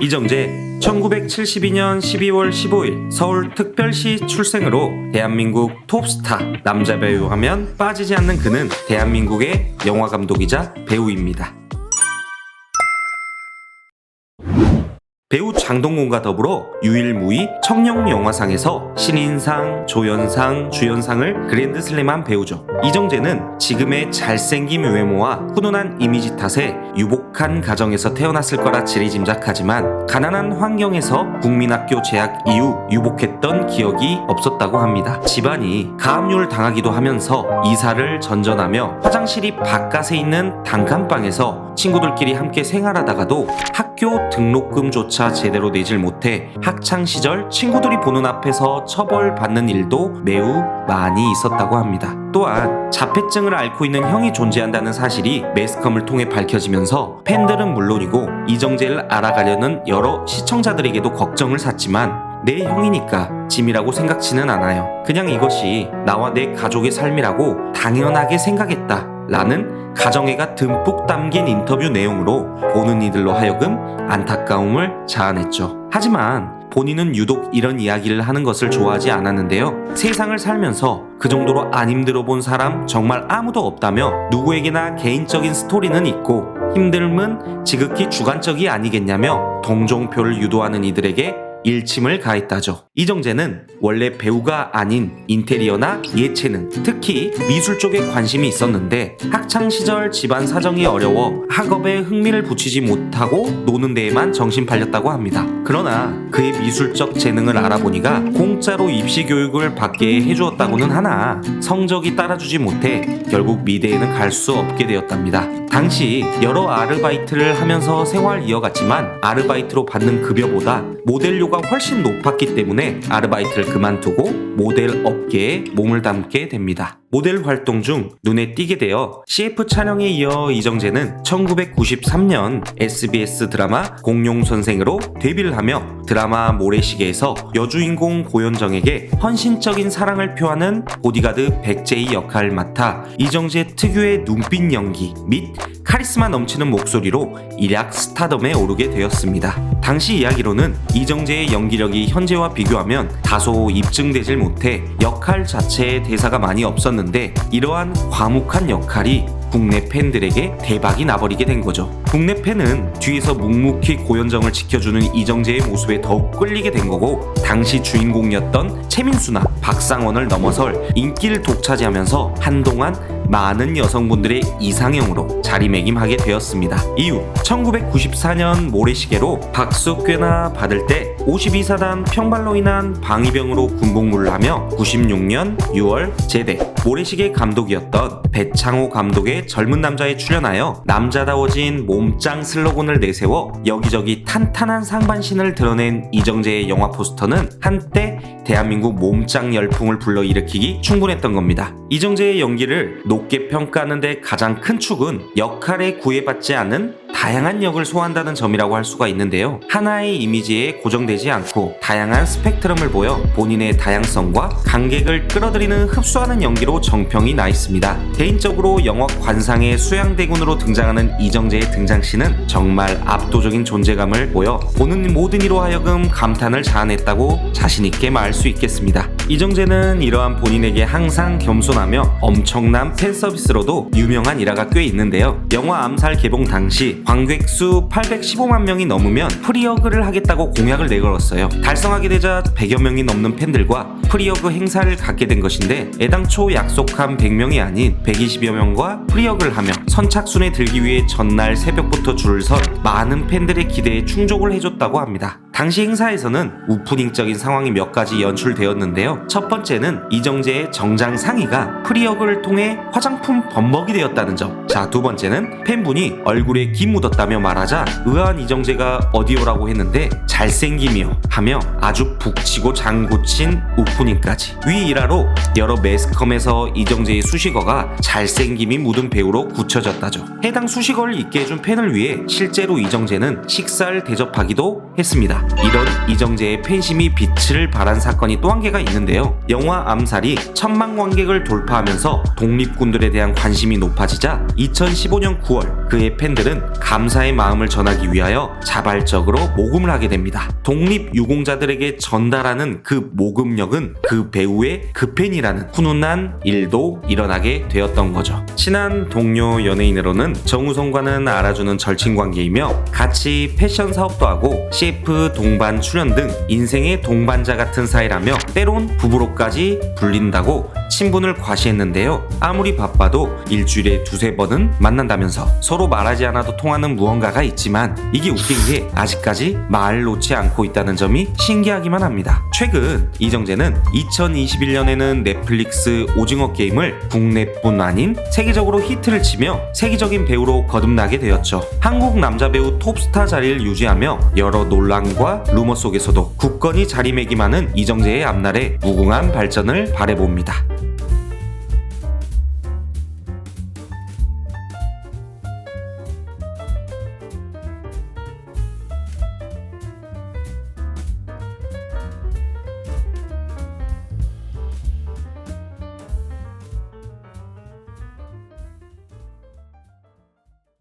이정재 1972년 12월 15일 서울특별시 출생으로 대한민국 톱스타 남자 배우 하면 빠지지 않는 그는 대한민국의 영화감독이자 배우입니다. 배우 장동건과 더불어 유일무이 청룡영화상에서 신인상, 조연상, 주연상을 그랜드슬램한 배우죠. 이정재는 지금의 잘생긴 외모와 훈훈한 이미지 탓에 유복한 가정에서 태어났을 거라 지리짐작하지만 가난한 환경에서 국민학교 재학 이후 유복했던 기억이 없었다고 합니다. 집안이 가압류를 당하기도 하면서 이사를 전전하며 화장실이 바깥에 있는 단칸방에서 친구들끼리 함께 생활하다가도 학교 등록금조차 제대로 내질 못해 학창시절 친구들이 보는 앞에서 처벌받는 일도 매우 많이 있었다고 합니다. 또한 자폐증을 앓고 있는 형이 존재한다는 사실이 매스컴을 통해 밝혀지면서 팬들은 물론이고 이정재를 알아가려는 여러 시청자들에게도 걱정을 샀지만 내 형이니까 짐이라고 생각지는 않아요. 그냥 이것이 나와 내 가족의 삶이라고 당연하게 생각했다 라는 가정애가 듬뿍 담긴 인터뷰 내용으로 보는 이들로 하여금 안타까움을 자아냈죠. 하지만 본인은 유독 이런 이야기를 하는 것을 좋아하지 않았는데요. 세상을 살면서 그 정도로 안 힘들어 본 사람 정말 아무도 없다며 누구에게나 개인적인 스토리는 있고 힘듦은 지극히 주관적이 아니겠냐며 동정표를 유도하는 이들에게 일침을 가했다죠. 이정재는 원래 배우가 아닌 인테리어나 예체능, 특히 미술 쪽에 관심이 있었는데 학창시절 집안 사정이 어려워 학업에 흥미를 붙이지 못하고 노는 데에만 정신 팔렸다고 합니다. 그러나 그의 미술적 재능을 알아보니까 공짜로 입시 교육을 받게 해주었다고는 하나 성적이 따라주지 못해 결국 미대에는 갈 수 없게 되었답니다. 당시 여러 아르바이트를 하면서 생활 이어갔지만 아르바이트로 받는 급여보다 모델료가 훨씬 높았기 때문에 아르바이트를 그만두고 모델 업계에 몸을 담게 됩니다. 모델 활동 중 눈에 띄게 되어 CF 촬영에 이어 이정재는 1993년 SBS 드라마 공룡선생으로 데뷔를 하며 드라마 모래시계에서 여주인공 고현정에게 헌신적인 사랑을 표하는 보디가드 백제의 역할을 맡아 이정재 특유의 눈빛 연기 및 카리스마 넘치는 목소리로 일약 스타덤에 오르게 되었습니다. 당시 이야기로는 이정재의 연기력이 현재와 비교하면 다소 입증되질 못해 역할 자체에 대사가 많이 없었는데 이러한 과묵한 역할이 국내 팬들에게 대박이 나버리게 된 거죠. 국내 팬은 뒤에서 묵묵히 고현정을 지켜주는 이정재의 모습에 더욱 끌리게 된 거고 당시 주인공이었던 최민수나 박상원을 넘어설 인기를 독차지하면서 한동안 많은 여성분들의 이상형으로 자리매김하게 되었습니다. 이후 1994년 모래시계로 박수꽤나 받을 때 52사단 평발로 인한 방위병으로 군복무를 하며 96년 6월 제대 모래시계 감독이었던 배창호 감독의 젊은 남자에 출연하여 남자다워진 몸짱 슬로건을 내세워 여기저기 탄탄한 상반신을 드러낸 이정재의 영화 포스터는 한때 대한민국 몸짱 열풍을 불러일으키기 충분했던 겁니다. 이정재의 연기를 높게 평가하는 데 가장 큰 축은 역할에 구애받지 않은 다양한 역을 소화한다는 점이라고 할 수가 있는데요. 하나의 이미지에 고정되지 않고 다양한 스펙트럼을 보여 본인의 다양성과 관객을 끌어들이는 흡수하는 연기로 정평이 나 있습니다. 개인적으로 영화 관상의 수양대군으로 등장하는 이정재의 등장시는 정말 압도적인 존재감을 보여 보는 모든 이로 하여금 감탄을 자아냈다고 자신있게 말할 수 있겠습니다. 이정재는 이러한 본인에게 항상 겸손하며 엄청난 팬서비스로도 유명한 일화가 꽤 있는데요. 영화 암살 개봉 당시 관객수 815만 명이 넘으면 프리어그를 하겠다고 공약을 내걸었어요. 달성하게 되자 100여 명이 넘는 팬들과 프리어그 행사를 갖게 된 것인데 애당초 약속한 100명이 아닌 120여 명과 프리어그를 하며 선착순에 들기 위해 전날 새벽부터 줄을 선 많은 팬들의 기대에 충족을 해줬다고 합니다. 당시 행사에서는 오프닝적인 상황이 몇 가지 연출되었는데요. 첫 번째는 이정재의 정장 상의가 프리어그를 통해 화장품 범벅이 되었다는 점. 자, 두 번째는 팬분이 얼굴에 김 묻었다며 말하자 의아한 이정재가 어디오라고 했는데 잘생김이요 하며 아주 북치고 장구친 오프닝까지. 위 일화로 여러 매스컴에서 이정재의 수식어가 잘생김이 묻은 배우로 굳혀졌다죠. 해당 수식어를 잊게 해준 팬을 위해 실제로 이정재는 식사를 대접하기도 했습니다. 이런 이정재의 팬심이 빛을 발한 사건이 또 한 개가 있는데요. 영화 암살이 1000만 관객을 돌파하면서 독립군들에 대한 관심이 높아지자 2015년 9월 그의 팬들은 감사의 마음을 전하기 위하여 자발적으로 모금을 하게 됩니다. 독립유공자들에게 전달하는 그 모금력은 그 배우의 그 팬이라는 훈훈한 일도 일어나게 되었던 거죠. 친한 동료 연예인으로는 정우성과는 알아주는 절친관계이며 같이 패션 사업도 하고 CF 동반 출연 등 인생의 동반자 같은 사이라며 때론 부부로까지 불린다고 친분을 과시했는데요. 아무리 바빠도 일주일에 두세 번은 만난다면서 서로 말하지 않아도 통하는 무언가가 있지만 이게 웃긴 게 아직까지 말 놓지 않고 있다는 점이 신기하기만 합니다. 최근 이정재는 2021년에는 넷플릭스 오징어 게임을 국내뿐 아닌 세계적으로 히트를 치며 세계적인 배우로 거듭나게 되었죠. 한국 남자 배우 톱스타 자리를 유지하며 여러 논란과 루머 속에서도 굳건히 자리매김하는 이정재의 앞날에 무궁한 발전을 바라봅니다.